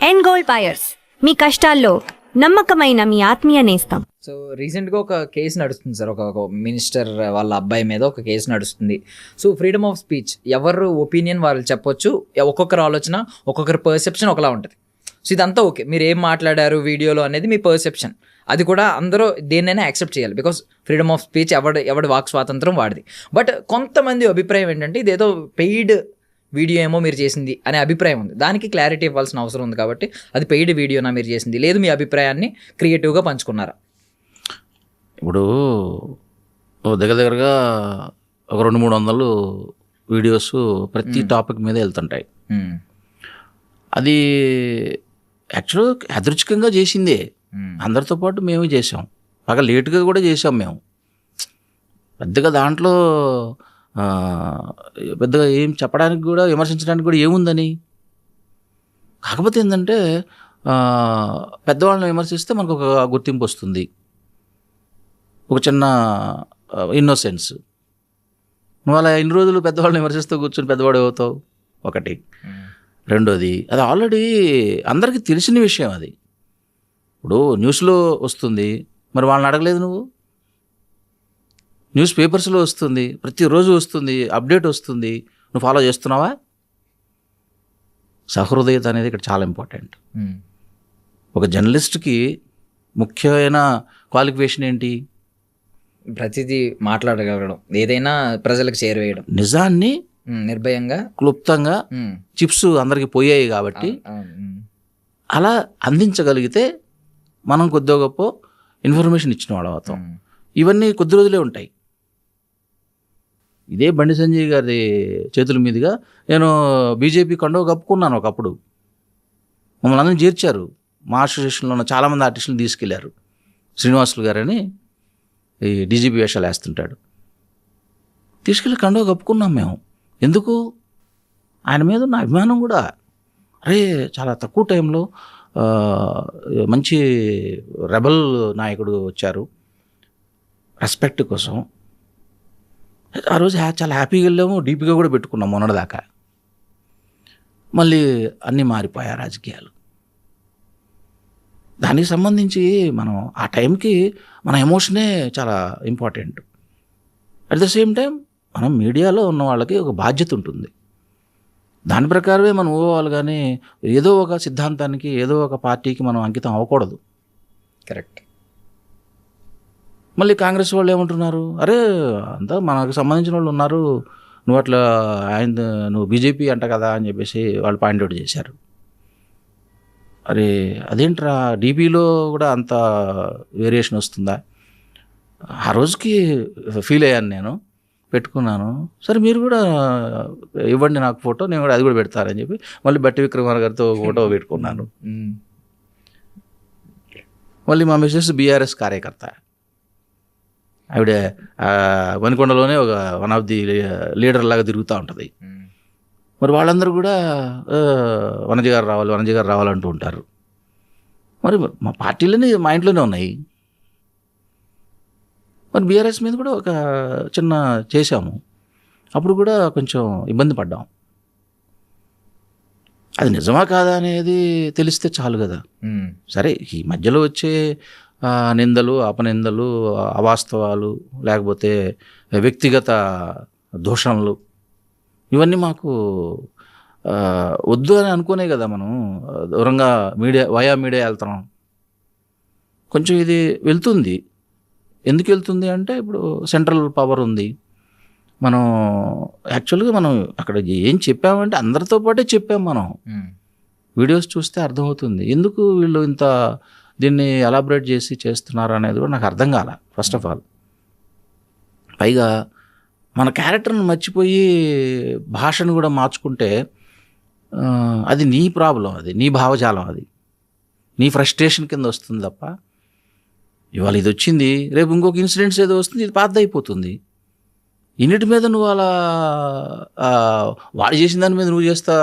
End gold buyers, మీ కష్టాల్లో నమ్మకమైన మీ ఆత్మీయ నేస్తం. సో రీసెంట్గా ఒక కేసు నడుస్తుంది సార్, ఒక మినిస్టర్ వాళ్ళ అబ్బాయి మీద ఒక కేసు నడుస్తుంది. సో ఫ్రీడమ్ ఆఫ్ స్పీచ్, ఎవరు ఒపీనియన్ వాళ్ళు చెప్పొచ్చు, ఒక్కొక్కరు ఆలోచన ఒక్కొక్కరి పర్సెప్షన్ ఒకలా ఉంటుంది. సో ఇదంతా ఓకే, మీరు ఏం మాట్లాడారు వీడియోలో అనేది మీ పర్సెప్షన్, అది కూడా అందరూ దేన్నైనా యాక్సెప్ట్ చేయాలి, బికాస్ ఫ్రీడమ్ ఆఫ్ స్పీచ్, ఎవడి వాక్ స్వాతంత్రం వాడిది. బట్ కొంతమంది అభిప్రాయం ఏంటంటే ఇదేదో పెయిడ్ వీడియో ఏమో మీరు చేసింది అనే అభిప్రాయం ఉంది. దానికి క్లారిటీ ఇవ్వాల్సిన అవసరం ఉంది. కాబట్టి అది పెయిడ్ వీడియోనా మీరు చేసింది, లేదు మీ అభిప్రాయాన్ని క్రియేటివ్గా పంచుకున్నారా? ఇప్పుడు దగ్గరగా ఒక 200-300 వీడియోస్ ప్రతి టాపిక్ మీద వెళ్తుంటాయి. అది యాక్చువల్గా యాదృచ్ఛికంగా చేసిందే, అందరితో పాటు మేము చేసాం, బాగా లేటుగా కూడా చేసాం మేము. పెద్దగా దాంట్లో పెద్దగా ఏం చెప్పడానికి కూడా, విమర్శించడానికి కూడా ఏముందని. కాకపోతే ఏంటంటే పెద్దవాళ్ళని విమర్శిస్తే మనకు ఒక గుర్తింపు వస్తుంది, ఒక చిన్న ఇన్నోసెన్స్. నువ్వు అలా ఇన్ని రోజులు పెద్దవాళ్ళని విమర్శిస్తూ కూర్చొని పెద్దవాడు అవుతావు, ఒకటి. రెండోది, అది ఆల్రెడీ అందరికీ తెలిసిన విషయం. అది ఇప్పుడు న్యూస్లో వస్తుంది, మరి వాళ్ళని అడగలేదు నువ్వు? న్యూస్ పేపర్స్లో వస్తుంది, ప్రతిరోజు వస్తుంది, అప్డేట్ వస్తుంది, నువ్వు ఫాలో చేస్తున్నావా? సహృదయత అనేది ఇక్కడ చాలా ఇంపార్టెంట్. ఒక జర్నలిస్ట్కి ముఖ్యమైన క్వాలిఫికేషన్ ఏంటి? ప్రతిదీ మాట్లాడగలగడం, ఏదైనా ప్రజలకు చేరవేయడం, నిజాన్ని నిర్భయంగా క్లుప్తంగా, చిప్స్ అందరికి పోయాయి కాబట్టి అలా అందించగలిగితే మనం కొద్దిగా గొప్ప ఇన్ఫర్మేషన్ ఇచ్చిన వాడు అవుతాం. ఇవన్నీ కొద్ది రోజులే ఉంటాయి. ఇదే బండి సంజయ్ గారి చేతుల మీదుగా నేను బీజేపీ కండువ కప్పుకున్నాను ఒకప్పుడు. మమ్మల్ని అందరినీ చేర్చారు, మా అసోసియేషన్లో ఉన్న చాలామంది ఆర్టిస్టులను తీసుకెళ్లారు. శ్రీనివాసులు గారని ఈ డీజీపీ వేషాలు వేస్తుంటాడు, తీసుకెళ్ళి కండువ కప్పుకున్నాం మేము. ఎందుకు? ఆయన మీద ఉన్న అభిమానం కూడా. అరే చాలా తక్కువ టైంలో మంచి రెబల్ నాయకుడు వచ్చారు, రెస్పెక్ట్ కోసం. ఆ రోజు చాలా హ్యాపీగా వెళ్ళాము, డీపీగా కూడా పెట్టుకున్నాం మొన్నటిదాకా. మళ్ళీ అన్నీ మారిపోయాయి రాజకీయాలు. దానికి సంబంధించి మనం ఆ టైంకి మన ఎమోషనే చాలా important. At the same time మనం మీడియాలో ఉన్న వాళ్ళకి ఒక బాధ్యత ఉంటుంది, దాని ప్రకారమే మనం ఊవాలి. కానీ ఏదో ఒక సిద్ధాంతానికి, ఏదో ఒక పార్టీకి మనం అంకితం అవ్వకూడదు. కరెక్ట్. మళ్ళీ కాంగ్రెస్ వాళ్ళు ఏమంటున్నారు, అరే అంతా మనకు సంబంధించిన వాళ్ళు ఉన్నారు, నువ్వు అట్లా నువ్వు బీజేపీ అంట కదా అని చెప్పేసి వాళ్ళు పాయింట్అవుట్ చేశారు. అరే అదేంట్రా, డీపీలో కూడా అంత వేరియేషన్ వస్తుందా? ఆ రోజుకి ఫీల్ అయ్యాను నేను, పెట్టుకున్నాను. సరే మీరు కూడా ఇవ్వండి నాకు ఫోటో, నేను కూడా అది కూడా పెడతానని చెప్పి మళ్ళీ బట్టి విక్రమార్ గారితో ఫోటో పెట్టుకున్నాను. మళ్ళీ మా మిసెస్ బీఆర్ఎస్ కార్యకర్త, ఆవిడ వనికొండలోనే ఒక వన్ ఆఫ్ ది లీడర్ లాగా తిరుగుతూ ఉంటుంది. మరి వాళ్ళందరూ కూడా వనజ గారు రావాలంటూ ఉంటారు. మరి మా పార్టీలోనే మా ఇంట్లోనే ఉన్నాయి. మరి బీఆర్ఎస్ మీద కూడా ఒక చిన్న చేశాము, అప్పుడు కూడా కొంచెం ఇబ్బంది పడ్డాం. అది నిజమా కాదా అనేది తెలిస్తే చాలు కదా. సరే ఈ మధ్యలో వచ్చే నిందలు, అపనిందలు, అవాస్తవాలు, లేకపోతే వ్యక్తిగత దూషణలు, ఇవన్నీ మాకు వద్దు అని అనుకునే కదా మనం దూరంగా వయా మీడియా వెళ్తున్నాం. కొంచెం ఇది వెళ్తుంది. ఎందుకు వెళ్తుంది అంటే ఇప్పుడు సెంట్రల్ పవర్ ఉంది. మనం యాక్చువల్గా మనం అక్కడ ఏం చెప్పామంటే అందరితో పాటే చెప్పాం. మనం వీడియోస్ చూస్తే అర్థమవుతుంది ఎందుకు వీళ్ళు ఇంత దీన్ని ఎలాబరేట్ చేసి చేస్తున్నారు అనేది కూడా నాకు అర్థం కాల. ఫస్ట్ ఆఫ్ ఆల్, పైగా మన క్యారెక్టర్ని మర్చిపోయి భాషను కూడా మార్చుకుంటే అది నీ ప్రాబ్లం, అది నీ భావజాలం, అది నీ ఫ్రస్ట్రేషన్ కింద వస్తుంది తప్ప, ఇవాళ ఇది వచ్చింది రేపు ఇంకొక ఇన్సిడెంట్స్ ఏదో వస్తుంది, ఇది పాత అయిపోతుంది. ఇన్నిటి మీద నువ్వు అలా వాడు చేసిన దాని మీద నువ్వు చేస్తా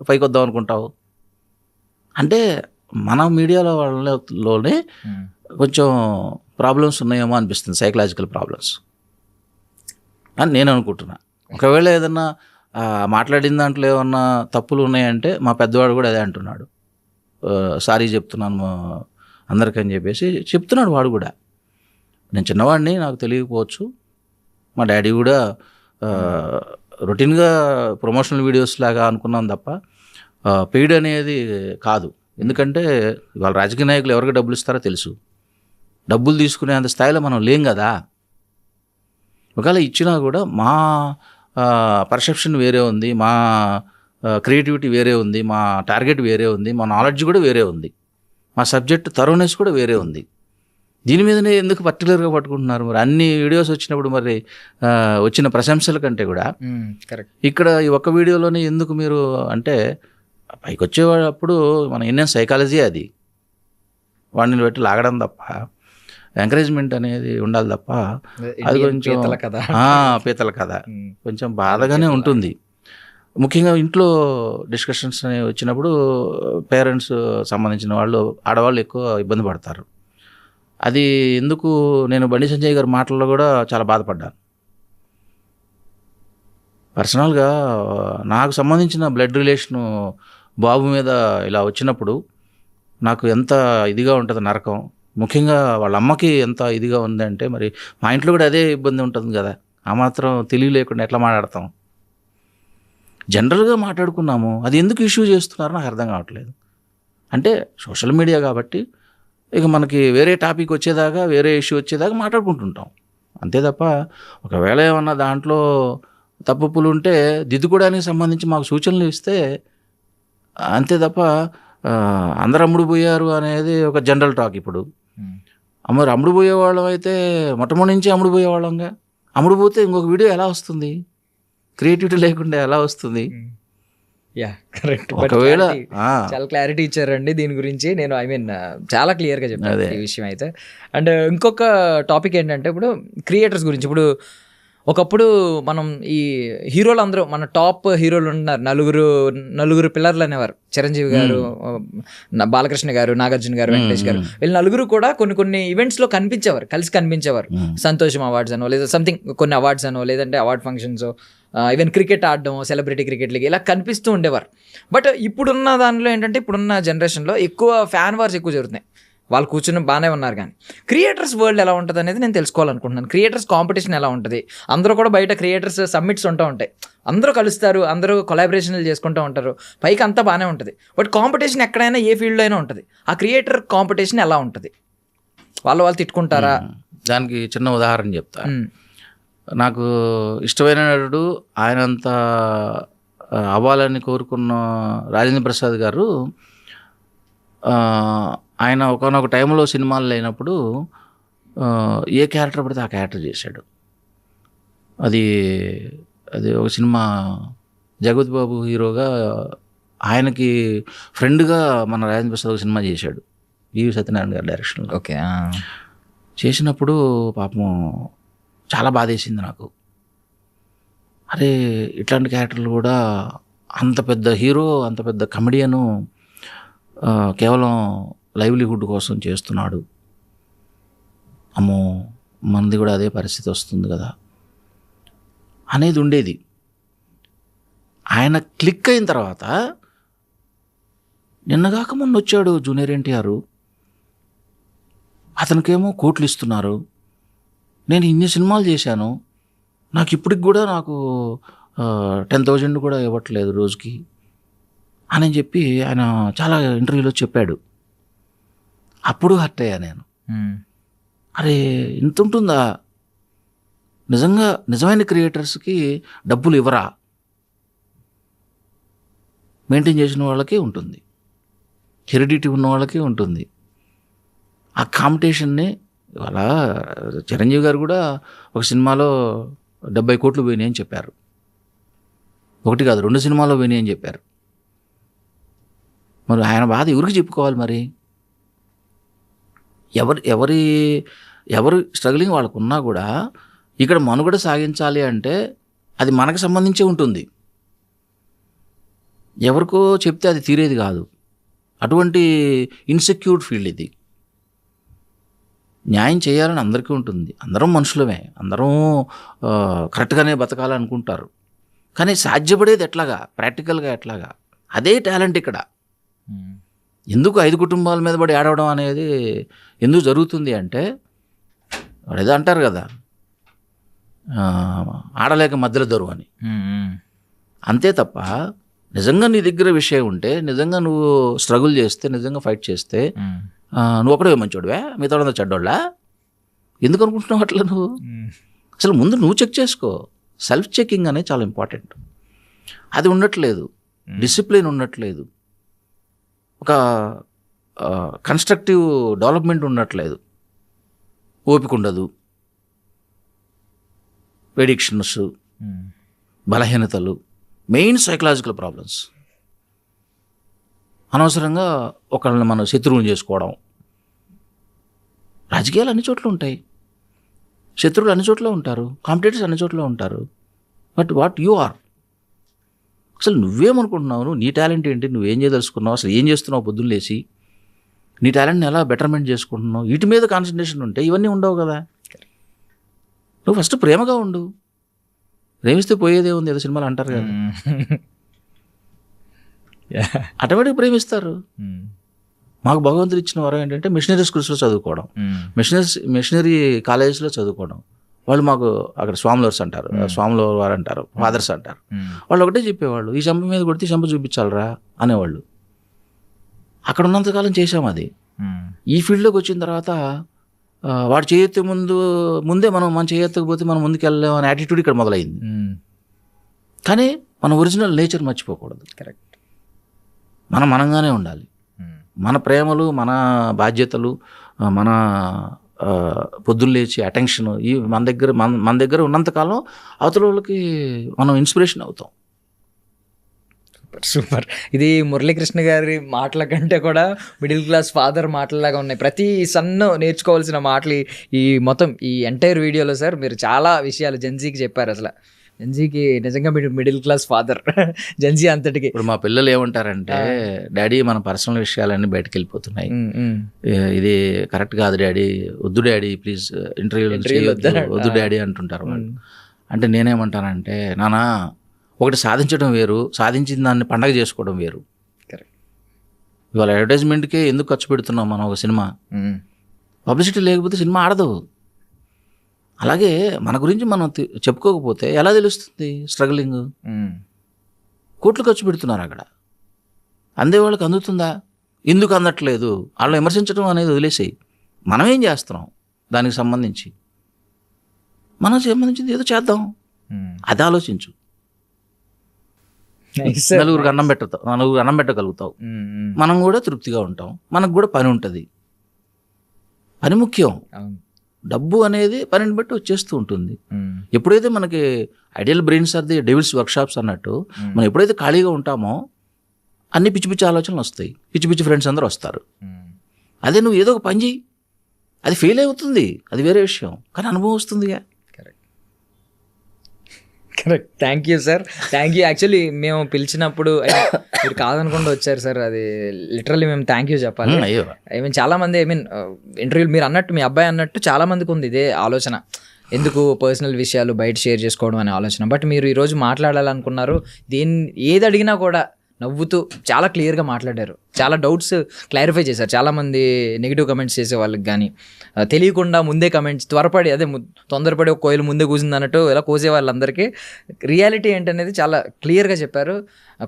పైకి వద్దాం అనుకుంటావు అంటే మన మీడియాలో వాళ్ళలోనే కొంచెం ప్రాబ్లమ్స్ ఉన్నాయేమో అనిపిస్తుంది, సైకలాజికల్ ప్రాబ్లమ్స్ అని నేను అనుకుంటున్నా. ఒకవేళ ఏదన్నా మాట్లాడిన దాంట్లో ఏమన్నా తప్పులు ఉన్నాయంటే మా పెద్దవాడు కూడా అదే అంటున్నాడు. సారీ చెప్తున్నాను అందరికని చెప్పేసి చెప్తున్నాడు వాడు కూడా. నేను చిన్నవాడిని, నాకు తెలియకపోవచ్చు. మా డాడీ కూడా రొటీన్గా ప్రమోషనల్ వీడియోస్ లాగా అనుకున్నాను తప్ప పెయిడ్ అనేది కాదు. ఎందుకంటే వాళ్ళ రాజకీయ నాయకులు ఎవరికి డబ్బులు ఇస్తారో తెలుసు. డబ్బులు తీసుకునే అంత స్థాయిలో మనం లేం కదా. ఒకవేళ ఇచ్చినా కూడా మా పర్సెప్షన్ వేరే ఉంది, మా క్రియేటివిటీ వేరే ఉంది, మా టార్గెట్ వేరే ఉంది, మా నాలెడ్జ్ కూడా వేరే ఉంది, మా సబ్జెక్ట్ థరోనెస్ కూడా వేరే ఉంది. దీని మీదనే ఎందుకు పర్టికులర్గా పట్టుకుంటున్నారు? మరి అన్ని వీడియోస్ వచ్చినప్పుడు మరి వచ్చిన ప్రశంసల కంటే కూడా కరెక్ట్ ఇక్కడ ఈ ఒక్క వీడియోలోనే ఎందుకు మీరు అంటే పైకి వచ్చేటప్పుడు మన ఇండియన్ సైకాలజీ అది. వాడిని పెట్టి లాగడం తప్ప ఎంకరేజ్మెంట్ అనేది ఉండాలి తప్ప అది కొంచెం పీతల కథ కొంచెం బాధగానే ఉంటుంది. ముఖ్యంగా ఇంట్లో డిస్కషన్స్ అనేవి వచ్చినప్పుడు పేరెంట్స్ సంబంధించిన వాళ్ళు, ఆడవాళ్ళు ఎక్కువ ఇబ్బంది పడతారు. అది ఎందుకు నేను బండి సంజయ్ గారి మాటల్లో కూడా చాలా బాధపడ్డాను. పర్సనల్గా నాకు సంబంధించిన బ్లడ్ రిలేషను బాబు మీద ఇలా వచ్చినప్పుడు నాకు ఎంత ఇదిగా ఉంటుంది నరకం. ముఖ్యంగా వాళ్ళ అమ్మకి ఎంత ఇదిగా ఉందంటే మరి మా ఇంట్లో కూడా అదే ఇబ్బంది ఉంటుంది కదా. ఆ మాత్రం తెలివి లేకుండా ఎట్లా మాట్లాడతాం? జనరల్గా మాట్లాడుకున్నాము, అది ఎందుకు ఇష్యూ చేస్తున్నారో నాకు అర్థం కావట్లేదు. అంటే సోషల్ మీడియా కాబట్టి ఇక మనకి వేరే టాపిక్ వచ్చేదాకా, వేరే ఇష్యూ వచ్చేదాకా మాట్లాడుకుంటుంటాం అంతే తప్ప ఒకవేళ ఏమన్నా దాంట్లో తప్పులు ఉంటే దిద్దుకోవడానికి సంబంధించి మాకు సూచనలు ఇస్తే అంతే తప్ప అందరు అమ్ముడు పోయారు అనేది ఒక జనరల్ టాక్. ఇప్పుడు మరి అమ్ముడు పోయేవాళ్ళం అయితే మొట్టమొదటి నుంచి అమ్ముడు పోయేవాళ్ళంగా, అమ్ముడు పోతే ఇంకొక వీడియో ఎలా వస్తుంది? క్రియేటివిటీ లేకుండా ఎలా వస్తుంది? Yeah correct. ఒకవేళ చాలా క్లారిటీ ఇచ్చారండి దీని గురించి. నేను చాలా క్లియర్గా చెప్పాను ఈ విషయం అయితే. అండ్ ఇంకొక టాపిక్ ఏంటంటే ఇప్పుడు క్రియేటర్స్ గురించి. ఇప్పుడు ఒకప్పుడు మనం ఈ హీరోలు అందరూ మన టాప్ హీరోలు ఉన్నారు, నలుగురు పిల్లర్లు అనేవారు. చిరంజీవి గారు, బాలకృష్ణ గారు, నాగార్జున గారు, వెంకటేష్ గారు, వీళ్ళు నలుగురు కూడా కొన్ని ఈవెంట్స్లో కనిపించేవారు, కలిసి కనిపించేవారు. సంతోషం అవార్డ్స్ అనో, లేదా సంథింగ్ కొన్ని అవార్డ్స్ అనో, లేదంటే అవార్డ్ ఫంక్షన్స్, ఈవెన్ క్రికెట్ ఆడడం, సెలబ్రిటీ క్రికెట్ లీగ్ ఇలా కనిపిస్తూ ఉండేవారు. బట్ ఇప్పుడున్న దానిలో ఏంటంటే ఇప్పుడున్న జనరేషన్లో ఎక్కువ ఫ్యాన్ వార్స్ ఎక్కువ జరుగుతున్నాయి. వాళ్ళు కూర్చుని బాగానే ఉన్నారు, కానీ క్రియేటర్స్ వరల్డ్ ఎలా ఉంటుంది అనేది నేను తెలుసుకోవాలనుకుంటున్నాను. క్రియేటర్స్ కాంపిటీషన్ ఎలా ఉంటుంది? అందరూ కూడా బయట క్రియేటర్స్ సమ్మిట్స్ ఉంటూ ఉంటాయి, అందరూ కలుస్తారు, అందరూ కొలాబరేషన్లు చేసుకుంటూ ఉంటారు, పైకి అంతా బాగానే ఉంటుంది. బట్ కాంపిటీషన్ ఎక్కడైనా ఏ ఫీల్డ్లో అయినా ఉంటుంది. ఆ క్రియేటర్ కాంపిటీషన్ ఎలా ఉంటుంది? వాళ్ళు తిట్టుకుంటారా? దానికి చిన్న ఉదాహరణ చెప్తా. నాకు ఇష్టమైన నటుడు, ఆయనంత అవ్వాలని కోరుకున్న రాజేంద్ర ప్రసాద్ గారు ఆయన ఒకనొక టైంలో సినిమాలు లేనప్పుడు ఏ క్యారెక్టర్ పడితే ఆ క్యారెక్టర్ చేశాడు. అది ఒక సినిమా జగత్ బాబు హీరోగా ఆయనకి ఫ్రెండ్గా మన రాజేంద్ర ప్రసాద్ ఒక సినిమా చేశాడు, వివి సత్యనారాయణ గారి డైరెక్షన్లో. ఓకే. చేసినప్పుడు పాపం చాలా బాధేసింది నాకు. అరే ఇట్లాంటి క్యారెక్టర్లు కూడా అంత పెద్ద హీరో, అంత పెద్ద కమెడియను కేవలం లైవ్లీహుడ్ కోసం చేస్తున్నాడు. అమ్మో మనది కూడా అదే పరిస్థితి వస్తుంది కదా అనేది ఉండేది. ఆయన క్లిక్ అయిన తర్వాత నిన్నగాక మొన్న వచ్చాడు జూనియర్ ఎన్టీఆర్, అతనికేమో కోట్లు ఇస్తున్నారు. నేను ఇన్ని సినిమాలు చేశాను, నాకు ఇప్పటికి కూడా నాకు 10,000 కూడా ఇవ్వట్లేదు రోజుకి అని చెప్పి ఆయన చాలా ఇంటర్వ్యూలో చెప్పాడు. అప్పుడు హర్ట్ అయ్యా నేను. అరే ఇంత ఉంటుందా? నిజమైన క్రియేటర్స్కి డబ్బులు ఇవ్వరా? మెయింటైన్ చేసిన వాళ్ళకి ఉంటుంది, హెరిడిటీ ఉన్న వాళ్ళకి ఉంటుంది. ఆ కాంపిటీషన్ని ఇవాళ చిరంజీవి గారు కూడా ఒక సినిమాలో 70 కోట్లు పోయినాయి అని చెప్పారు. ఒకటి కాదు 2 సినిమాలో పోయినాయి అని చెప్పారు. మరి ఆయన బాధ ఎవరికి చెప్పుకోవాలి? మరి ఎవరు స్ట్రగ్లింగ్ వాళ్ళకు ఉన్నా కూడా ఇక్కడ మనుగడ సాగించాలి అంటే అది మనకు సంబంధించే ఉంటుంది. ఎవరికో చెప్తే అది తీరేది కాదు. అటువంటి ఇన్సెక్యూర్డ్ ఫీల్డ్ ఇది. న్యాయం చేయాలని అందరికీ ఉంటుంది, అందరం మనుషులమే, అందరం కరెక్ట్గానే బతకాలనుకుంటారు. కానీ సాధ్యపడేది ఎట్లాగా, ప్రాక్టికల్గా ఎట్లాగా? అదే టాలెంట్ ఇక్కడ. ఎందుకు 5 కుటుంబాల మీద పడి ఏడవడం అనేది ఎందుకు జరుగుతుంది అంటే వాడు ఏదో అంటారు కదా, ఆడలేక మధ్యలో దొరువు అని. అంతే తప్ప నిజంగా నీ దగ్గర విషయం ఉంటే, నిజంగా నువ్వు స్ట్రగుల్ చేస్తే, నిజంగా ఫైట్ చేస్తే నువ్వు ఒకడే మంచోడువే, మిగతా వాళ్ళంతా చెడ్డోళ్ళా? ఎందుకు అనుకుంటున్నావు అట్లా? నువ్వు అసలు ముందు నువ్వు చెక్ చేసుకో. సెల్ఫ్ చెకింగ్ అనేది చాలా ఇంపార్టెంట్. అది ఉండట్లేదు, డిసిప్లిన్ ఉండట్లేదు, ఒక కన్స్ట్రక్టివ్ డెవలప్మెంట్ ఉండట్లేదు, ఓపిక ఉండదు, ఎడిక్షన్స్, బలహీనతలు, మెయిన్ సైకలాజికల్ ప్రాబ్లమ్స్. అనవసరంగా ఒకళ్ళని మనం శత్రువుని చేసుకోవడం. రాజకీయాలు అన్ని చోట్ల ఉంటాయి, శత్రువులు అన్ని చోట్ల ఉంటారు, కాంపిటేటర్స్ అన్ని చోట్ల ఉంటారు. బట్ వాట్ యు ఆర్, అసలు నువ్వేమనుకుంటున్నావు? నువ్వు నీ టాలెంట్ ఏంటి? నువ్వేం చేయదలుచుకున్నావు? అసలు ఏం చేస్తున్నావు పొద్దున్న లేచి? నీ టాలెంట్ని ఎలా బెటర్మెంట్ చేసుకుంటున్నావు? వీటి మీద కాన్సన్ట్రేషన్ ఉంటే ఇవన్నీ ఉండవు కదా. నువ్వు ఫస్ట్ ప్రేమగా ఉండు. ప్రేమిస్తే పోయేదే ఉంది, ఏదో సినిమాలు అంటారు కదా. ఆటోమేటిక్గా ప్రేమిస్తారు. మాకు భగవంతుడు ఇచ్చిన వరం ఏంటంటే మిషనరీ స్కూల్స్లో చదువుకోవడం, మిషనరీ కాలేజెస్లో చదువుకోవడం. వాళ్ళు మాకు అక్కడ స్వాములవర్స్ అంటారు, స్వాముల వారు అంటారు, ఫాదర్స్ అంటారు. వాళ్ళు ఒకటే చెప్పేవాళ్ళు, ఈ చెంప మీద కొడితే చెంప చూపించాలరా అనేవాళ్ళు. అక్కడ ఉన్నంతకాలం చేసాం అది. ఈ ఫీల్డ్లోకి వచ్చిన తర్వాత వాడు చేయెత్తే ముందే మనం చేయెత్తకపోతే మనం ముందుకు వెళ్ళలేము అనే యాటిట్యూడ్ ఇక్కడ మొదలైంది. కానీ మన ఒరిజినల్ నేచర్ మర్చిపోకూడదు. కరెక్ట్. మనంగానే ఉండాలి. మన ప్రేమలు, మన బాధ్యతలు, మన పొద్దున్న లేచి అటెన్షన్ ఈ మన దగ్గర ఉన్నంతకాలం అవతల వాళ్ళకి మనం ఇన్స్పిరేషన్ అవుతాం. సూపర్. ఇది మురళీకృష్ణ గారి మాటల కంటే కూడా మిడిల్ క్లాస్ ఫాదర్ మాటలలాగా ఉన్నాయి. ప్రతి సన్ను నేర్చుకోవాల్సిన మాటలు ఈ మొత్తం ఈ ఎంటైర్ వీడియోలో సార్ మీరు చాలా విషయాలు జెన్జీకి చెప్పారు. అసలు జెన్జీకి నిజంగా మీరు మిడిల్ క్లాస్ ఫాదర్. జెన్జీ అంతటికి ఇప్పుడు మా పిల్లలు ఏమంటారంటే, డాడీ మన పర్సనల్ విషయాలన్నీ బయటకు వెళ్ళిపోతున్నాయి, ఇది కరెక్ట్ కాదు డాడీ, వద్దు డాడీ ప్లీజ్ ఇంటర్వ్యూలు వద్దు డాడీ అంటుంటారు వాళ్ళు. అంటే నేనేమంటానంటే, నానా ఒకటి సాధించడం వేరు, సాధించిన దాన్ని పండగ చేసుకోవడం వేరు. ఇవాళ అడ్వర్టైజ్మెంట్కే ఎందుకు ఖర్చు పెడుతున్నాం మనం? ఒక సినిమా పబ్లిసిటీ లేకపోతే సినిమా ఆడదు. అలాగే మన గురించి మనం చెప్పుకోకపోతే ఎలా తెలుస్తుంది? స్ట్రగ్లింగ్. కోట్లు ఖర్చు పెడుతున్నారు అక్కడ, అందే వాళ్ళకి అందుతుందా? ఎందుకు అందట్లేదు? వాళ్ళు విమర్శించడం అనేది వదిలేసేయి. మనం ఏం చేస్తున్నాం దానికి సంబంధించి? మనం సంబంధించింది ఏదో చేద్దాం, అది ఆలోచించు. నలుగురికి అన్నం పెట్టగలుగుతావు, మనం కూడా తృప్తిగా ఉంటాం, మనకు కూడా పని ఉంటుంది. పని ముఖ్యం. డబ్బు అనేది పనిని బట్టి వచ్చేస్తూ ఉంటుంది. ఎప్పుడైతే మనకి idle brains are the devil's workshops అన్నట్టు, మనం ఎప్పుడైతే ఖాళీగా ఉంటామో అన్ని పిచ్చి పిచ్చి ఆలోచనలు వస్తాయి, పిచ్చి పిచ్చి ఫ్రెండ్స్ అందరూ వస్తారు. అదే నువ్వు ఏదో ఒక పని చేయి, అది ఫెయిల్ అవుతుంది, అది వేరే విషయం, కానీ అనుభవం వస్తుందిగా. Correct. Thank you sir, thank you. Actually మేము పిలిచినప్పుడు మీరు కాదనుకుండా వచ్చారు సార్, అది లిటరల్లీ మేము థ్యాంక్ యూ చెప్పాలి. ఐ మీన్ చాలా మంది ఇంటర్వ్యూలు మీరు అన్నట్టు, మీ అబ్బాయి అన్నట్టు చాలా మందికి ఉంది ఇదే ఆలోచన, ఎందుకు పర్సనల్ విషయాలు బయట షేర్ చేసుకోవడం అనే ఆలోచన. బట్ మీరు ఈరోజు మాట్లాడాలనుకున్నారు, ఏది అడిగినా కూడా నవ్వుతూ చాలా క్లియర్గా మాట్లాడారు, చాలా డౌట్స్ క్లారిఫై చేశారు. చాలామంది నెగిటివ్ కమెంట్స్ చేసే వాళ్ళకి కానీ తెలియకుండా ముందే కమెంట్స్ తొందరపడి ఒక కోయిలు ముందే కూసింది అన్నట్టు ఇలా కోసే వాళ్ళందరికీ రియాలిటీ ఏంటనేది చాలా క్లియర్గా చెప్పారు,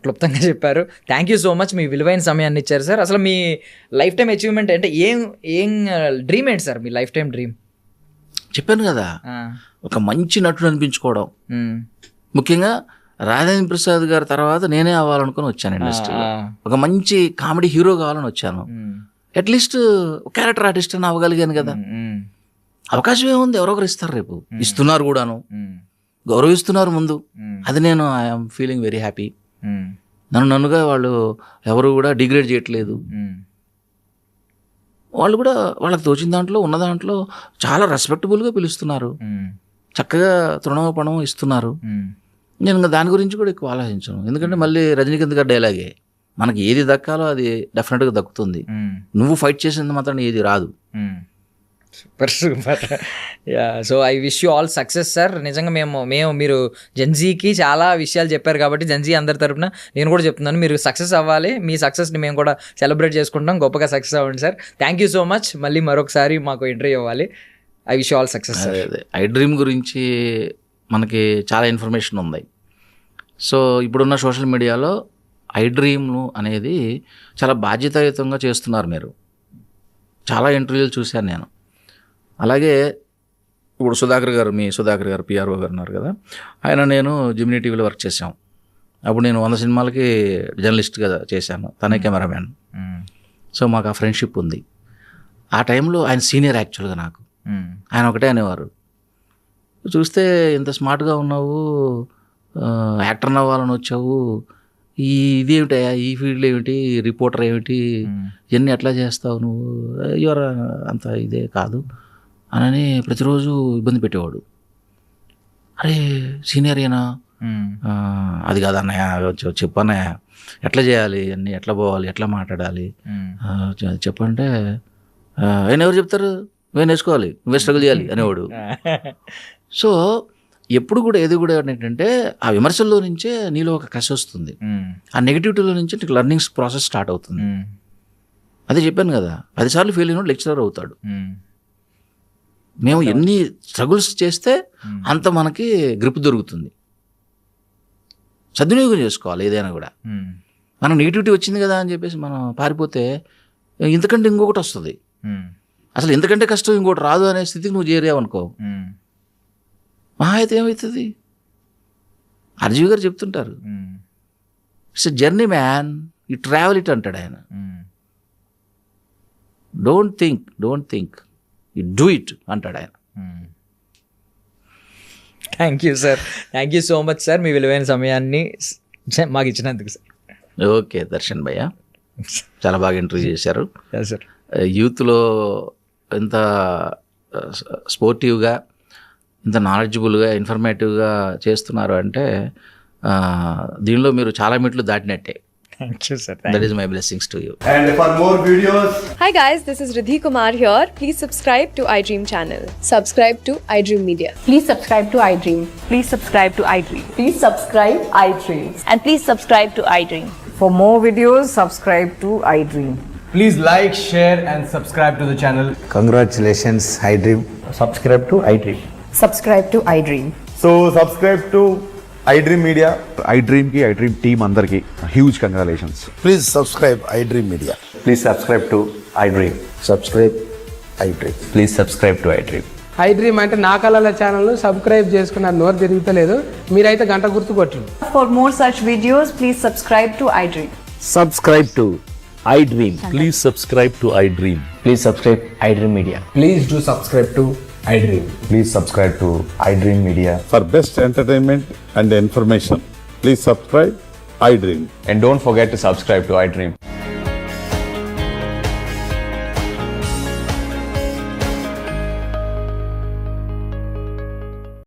క్లుప్తంగా చెప్పారు. Thank you so much. మీ విలువైన సమయాన్ని ఇచ్చారు సార్. అసలు మీ లైఫ్ టైం అచీవ్మెంట్ అంటే ఏం డ్రీమ్ ఏంటి సార్? మీ లైఫ్ టైం డ్రీమ్ చెప్పాను కదా, ఒక మంచి నటుడు అనిపించుకోవడం. ముఖ్యంగా రాజేంద్ర ప్రసాద్ గారి తర్వాత నేనే అవ్వాలనుకుని వచ్చాను ఇండస్ట్రీలో. ఒక మంచి కామెడీ హీరో కావాలని వచ్చాను. అట్లీస్ట్ క్యారెక్టర్ ఆర్టిస్ట్ అని అవ్వగలిగాను కదా. అవకాశం ఏముంది, ఎవరొకరు ఇస్తారు, రేపు ఇస్తున్నారు కూడాను, గౌరవిస్తున్నారు ముందు. అది నేను ఐఎమ్ ఫీలింగ్ వెరీ హ్యాపీ. నన్నుగా వాళ్ళు ఎవరు కూడా డిగ్రేడ్ చేయట్లేదు. వాళ్ళు కూడా వాళ్ళకి తోచిన దాంట్లో ఉన్న దాంట్లో చాలా రెస్పెక్టబుల్గా పిలుస్తున్నారు, చక్కగా తృణోపణం ఇస్తున్నారు. నేను ఇంకా దాని గురించి కూడా ఎక్కువ ఆలోచించను. ఎందుకంటే మళ్ళీ రజనీకాంత్ గారి డైలాగే, మనకి ఏది దక్కాలో అది డెఫినెట్గా దక్కుతుంది, నువ్వు ఫైట్ చేసింది మాత్రం ఏది రాదు. Super super. Yeah, so I wish you all success sir. నిజంగా మేము మీరు జెన్జీకి చాలా విషయాలు చెప్పారు కాబట్టి జెన్జీ అందరి తరపున నేను కూడా చెప్తున్నాను, మీరు సక్సెస్ అవ్వాలి. మీ సక్సెస్ని మేము కూడా సెలబ్రేట్ చేసుకుంటాం. గొప్పగా సక్సెస్ అవ్వండి sir. Thank you so much. మళ్ళీ మరొకసారి మాకు ఇంటర్వ్యూ ఇవ్వాలి. I wish you all success sir. అదే ఐ డ్రీమ్ గురించి మనకి చాలా ఇన్ఫర్మేషన్ ఉంది. సో ఇప్పుడున్న సోషల్ మీడియాలో ఐ డ్రీమ్ను అనేది చాలా బాధ్యతాయుతంగా చేస్తున్నారు మీరు. చాలా ఇంటర్వ్యూలు చూశాను నేను. అలాగే ఇప్పుడు సుధాకర్ గారు పిఆర్ఓ గారు ఉన్నారు కదా, నేను జెమినీ టీవీలో వర్క్ చేశాం. అప్పుడు నేను 100 సినిమాలకి జర్నలిస్ట్గా చేశాను, తనే కెమెరామ్యాన్. సో మాకు ఆ ఫ్రెండ్షిప్ ఉంది. ఆ టైంలో ఆయన సీనియర్ యాక్చువల్గా నాకు. ఆయన ఒకటే అనేవారు, చూస్తే ఇంత స్మార్ట్గా ఉన్నావు, యాక్టర్ అవ్వాలని వచ్చావు, ఇదేమిటయా ఈ ఫీల్డ్ ఏమిటి, రిపోర్టర్ ఏమిటి, ఇవన్నీ ఎట్లా చేస్తావు నువ్వు, ఎవరు అంత ఇదే కాదు అని ప్రతిరోజు ఇబ్బంది పెట్టేవాడు. అరే సీనియర్ అయినా అది కాదు అన్నయ్య, చెప్పన్నయ్య ఎట్లా చేయాలి అన్నీ, ఎట్లా పోవాలి, ఎట్లా మాట్లాడాలి చెప్పంటే ఆయన ఎవరు చెప్తారు, నువ్వే నేర్చుకోవాలి, నువ్వే స్ట్రగుల్ చేయాలి అనేవాడు. సో ఎప్పుడు కూడా ఏది కూడా ఏంటంటే ఆ విమర్శల్లో నుంచే నీలో ఒక కసి వస్తుంది, ఆ నెగిటివిటీలో నుంచి నీకు లెర్నింగ్స్ ప్రాసెస్ స్టార్ట్ అవుతుంది. అదే చెప్పాను కదా, 10 సార్లు ఫెయిల్ అయిన లెక్చరర్ అవుతాడు. మేము ఎన్ని స్ట్రగుల్స్ చేస్తే అంత మనకి గ్రిప్ దొరుకుతుంది. సద్వినియోగం చేసుకోవాలి ఏదైనా కూడా. మనం నెగిటివిటీ వచ్చింది కదా అని చెప్పేసి మనం పారిపోతే ఇంతకంటే ఇంకొకటి వస్తుంది. అసలు ఎందుకంటే కష్టం ఇంకోటి రాదు అనే స్థితికి నువ్వు చేరావనుకో, మహా అయితే ఏమవుతుంది. అర్జీవి గారు చెప్తుంటారు, it's a journey man, you travel it అంటాడు ఆయన. Don't think you do it అంటాడు ఆయన. Thank you sir. Thank you so much sir, మీ విలువైన సమయాన్ని మాకు ఇచ్చినందుకు సార్. ఓకే దర్శన్ భయ్య, చాలా బాగా ఇంటర్వ్యూ చేశారు సార్. యూత్లో ఇంత స్పోర్టివ్గా, ఇంత నాలెడ్జబుల్గా, ఇన్ఫర్మేటివ్గా చేస్తున్నారు అంటే దీనిలో మీరు చాలా మెట్లు దాటినట్టే. Thank you, sir. That is my blessings to you. And for more videos, Hi guys, this is Riddhi Kumar here. Please subscribe to iDream channel. Subscribe to iDream Media. Please subscribe to iDream. Please subscribe to iDream. Please subscribe iDream. And please subscribe to iDream. For more videos, subscribe to iDream. please like, share, and subscribe to the channel. Congratulations, iDream. Subscribe to iDream. Subscribe to iDream. So subscribe to iDream Media. iDream team andarki huge congratulations. Please subscribe iDream Media. Please subscribe to iDream. Subscribe iDream. Please subscribe to iDream. iDream అంటే నా కళల ఛానల్ను subscribe చేసుకున్న నోరు తిరుగుతలేదు, మీరైతే గంట గుర్తు కొట్టండి. For more such videos, please subscribe to iDream. Subscribe to iDream. Please subscribe to iDream. Please subscribe iDream Media. Please do subscribe to iDream. Please subscribe to iDream Media. For best entertainment and information, please subscribe iDream. And don't forget to subscribe to iDream.